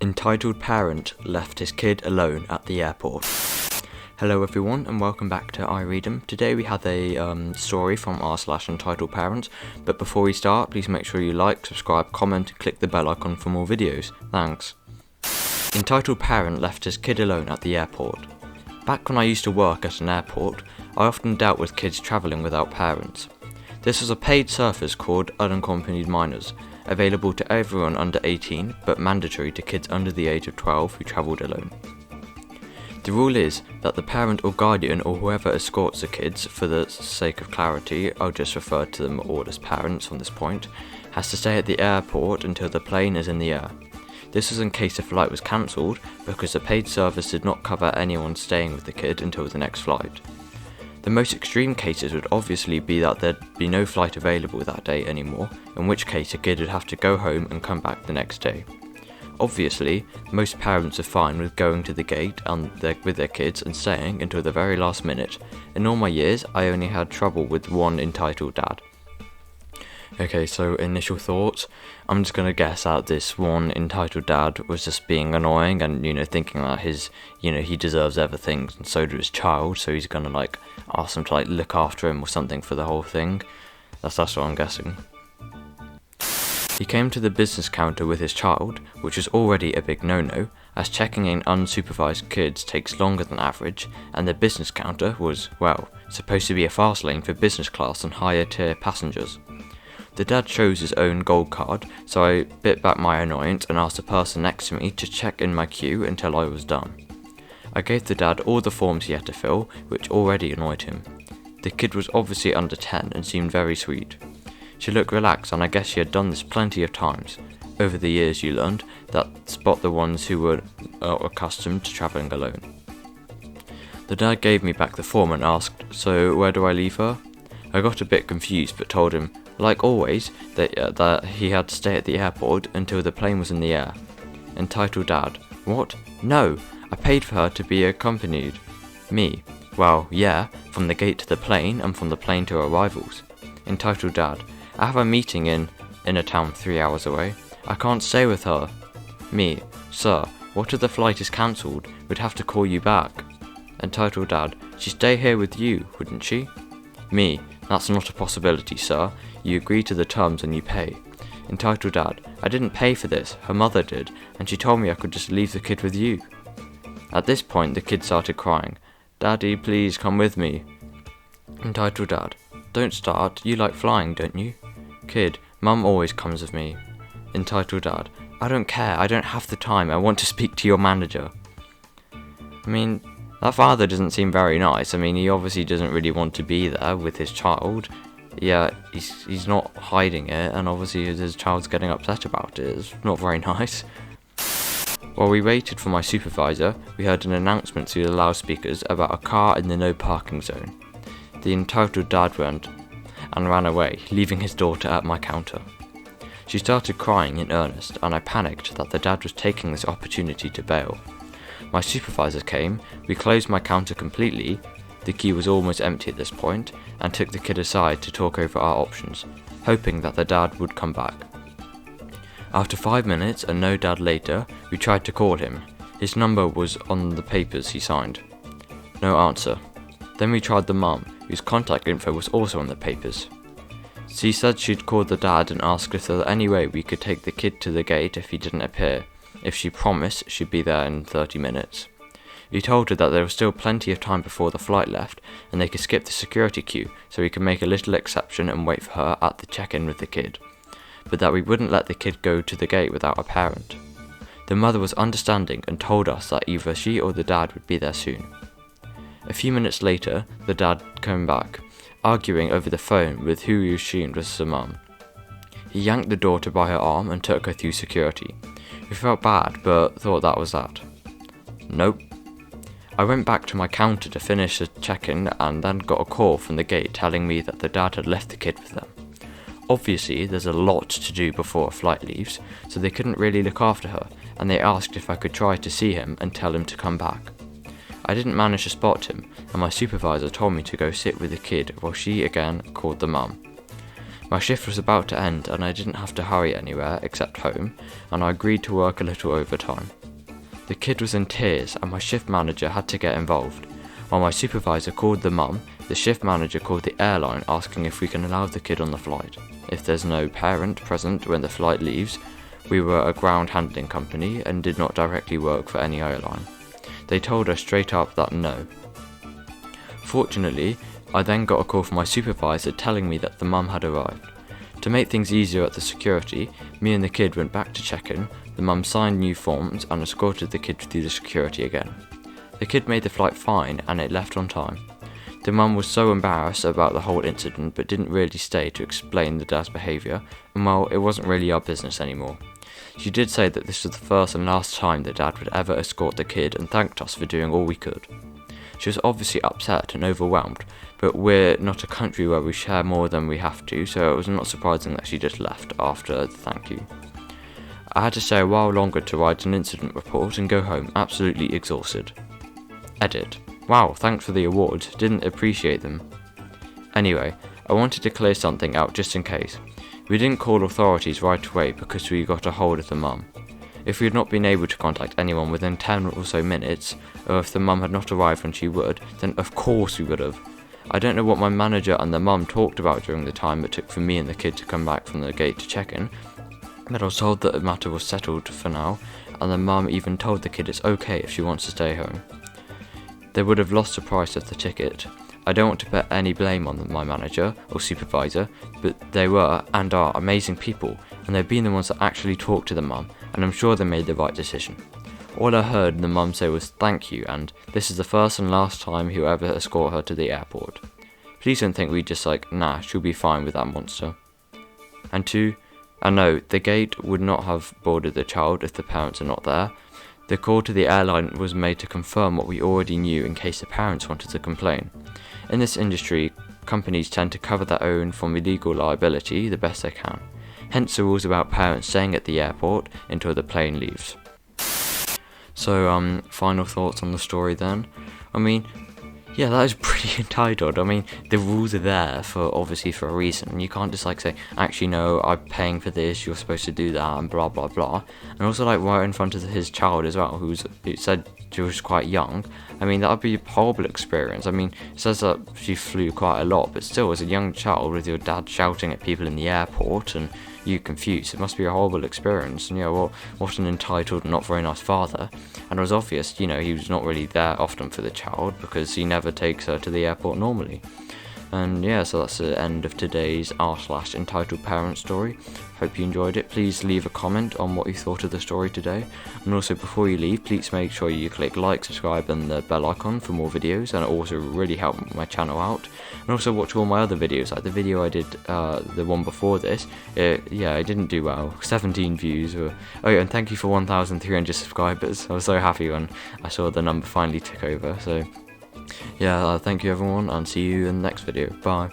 Entitled parent left his kid alone at the airport. Hello everyone and welcome back to I Read 'Em. Today we have a story from r/EntitledParents, but before we start, please make sure you like, subscribe, comment and click the bell icon for more videos. Thanks. Entitled parent left his kid alone at the airport. Back when I used to work at an airport, I often dealt with kids travelling without parents. This was a paid service called unaccompanied minors, available to everyone under 18 but mandatory to kids under the age of 12 who travelled alone. The rule is that the parent or guardian or whoever escorts the kids, for the sake of clarity I'll just refer to them all as parents from this point, has to stay at the airport until the plane is in the air. This was in case the flight was cancelled because the paid service did not cover anyone staying with the kid until the next flight. The most extreme cases would obviously be that there'd be no flight available that day anymore, in which case a kid would have to go home and come back the next day. Obviously, most parents are fine with going to the gate with their kids and staying until the very last minute. In all my years, I only had trouble with one entitled dad. Okay, so initial thoughts. I'm just gonna guess that this one entitled dad was just being annoying and, thinking that he deserves everything and so does his child, so he's gonna ask them to look after him or something for the whole thing. That's what I'm guessing. He came to the business counter with his child, which was already a big no-no, as checking in unsupervised kids takes longer than average, and the business counter was, supposed to be a fast lane for business class and higher tier passengers. The dad chose his own gold card, so I bit back my annoyance and asked the person next to me to check in my queue until I was done. I gave the dad all the forms he had to fill, which already annoyed him. The kid was obviously under 10 and seemed very sweet. She looked relaxed and I guess she had done this plenty of times. Over the years you learned that spot the ones who were accustomed to travelling alone. The dad gave me back the form and asked, "So where do I leave her?" I got a bit confused but told him, like always, that he had to stay at the airport until the plane was in the air. Entitled dad: "What? No, I paid for her to be accompanied." Me: "Well, yeah, from the gate to the plane and from the plane to arrivals." Entitled dad: "I have a meeting in a town 3 hours away. I can't stay with her." Me: "Sir, what if the flight is cancelled? We'd have to call you back." Entitled dad: "She'd stay here with you, wouldn't she?" Me: "That's not a possibility, sir. You agree to the terms and you pay." Entitled dad: "I didn't pay for this, her mother did, and she told me I could just leave the kid with you." At this point the kid started crying. "Daddy, please come with me." Entitled dad: "Don't start, you like flying, don't you?" Kid: "Mum always comes with me." Entitled dad: "I don't care, I don't have the time, I want to speak to your manager." That father doesn't seem very nice. He obviously doesn't really want to be there with his child. Yeah, he's not hiding it, and obviously his child's getting upset about it. It's not very nice. While we waited for my supervisor, we heard an announcement through the loudspeakers about a car in the no parking zone. The entitled dad ran away, leaving his daughter at my counter. She started crying in earnest, and I panicked that the dad was taking this opportunity to bail. My supervisor came, we closed my counter completely, the queue was almost empty at this point, and took the kid aside to talk over our options, hoping that the dad would come back. After 5 minutes and no dad later, we tried to call him. His number was on the papers he signed. No answer. Then we tried the mum, whose contact info was also on the papers. She said she'd called the dad and asked if there was any way we could take the kid to the gate if he didn't appear, if she promised she'd be there in 30 minutes. We told her that there was still plenty of time before the flight left and they could skip the security queue so we could make a little exception and wait for her at the check-in with the kid, but that we wouldn't let the kid go to the gate without a parent. The mother was understanding and told us that either she or the dad would be there soon. A few minutes later, the dad came back, arguing over the phone with who he assumed was the mum. He yanked the daughter by her arm and took her through security. We felt bad, but thought that was that. Nope. I went back to my counter to finish the check-in and then got a call from the gate telling me that the dad had left the kid with them. Obviously, there's a lot to do before a flight leaves, so they couldn't really look after her, and they asked if I could try to see him and tell him to come back. I didn't manage to spot him, and my supervisor told me to go sit with the kid while she again called the mum. My shift was about to end and I didn't have to hurry anywhere except home, and I agreed to work a little overtime. The kid was in tears and my shift manager had to get involved. While my supervisor called the mum, the shift manager called the airline asking if we can allow the kid on the flight. If there's no parent present when the flight leaves, we were a ground handling company and did not directly work for any airline. They told us straight up that no. Fortunately, I then got a call from my supervisor telling me that the mum had arrived. To make things easier at the security, me and the kid went back to check-in, the mum signed new forms and escorted the kid through the security again. The kid made the flight fine and it left on time. The mum was so embarrassed about the whole incident but didn't really stay to explain the dad's behaviour, and well, it wasn't really our business anymore. She did say that this was the first and last time that dad would ever escort the kid and thanked us for doing all we could. She was obviously upset and overwhelmed, but we're not a country where we share more than we have to, so it was not surprising that she just left after the thank you. I had to stay a while longer to write an incident report and go home absolutely exhausted. Edit. Wow, thanks for the awards, didn't appreciate them. Anyway, I wanted to clear something out just in case. We didn't call authorities right away because we got a hold of the mum. If we had not been able to contact anyone within 10 or so minutes, or if the mum had not arrived when she would, then of course we would have. I don't know what my manager and the mum talked about during the time it took for me and the kid to come back from the gate to check in, but I was told that the matter was settled for now, and the mum even told the kid it's okay if she wants to stay home. They would have lost the price of the ticket. I don't want to put any blame on my manager or supervisor, but they were and are amazing people, and they've been the ones that actually talked to the mum, and I'm sure they made the right decision. All I heard the mum say was thank you, and this is the first and last time he'll ever escort her to the airport. Please don't think we just nah, she'll be fine with that monster. And 2, no, the gate would not have boarded the child if the parents are not there. The call to the airline was made to confirm what we already knew in case the parents wanted to complain. In this industry, companies tend to cover their own from illegal liability the best they can. Hence the rules about parents staying at the airport until the plane leaves. So, final thoughts on the story then. Yeah, that is pretty entitled. The rules are there obviously for a reason. You can't just say, actually no, I'm paying for this, you're supposed to do that, and blah blah blah. And also right in front of his child as well, who said she was quite young. That would be a horrible experience. It says that she flew quite a lot, but still, as a young child with your dad shouting at people in the airport and you confused, it must be a horrible experience. And what an entitled, not very nice father. And it was obvious, he was not really there often for the child because he never takes her to the airport normally. And yeah, so that's the end of today's r/EntitledParents story. Hope you enjoyed it. Please leave a comment on what you thought of the story today. And also, before you leave, please make sure you click like, subscribe and the bell icon for more videos, and it also really helped my channel out. And also watch all my other videos, like the video I did, the one before this. I didn't do well, 17 views. And thank you for 1,300 subscribers. I was so happy when I saw the number finally tick over. So yeah, thank you everyone, and see you in the next video. Bye.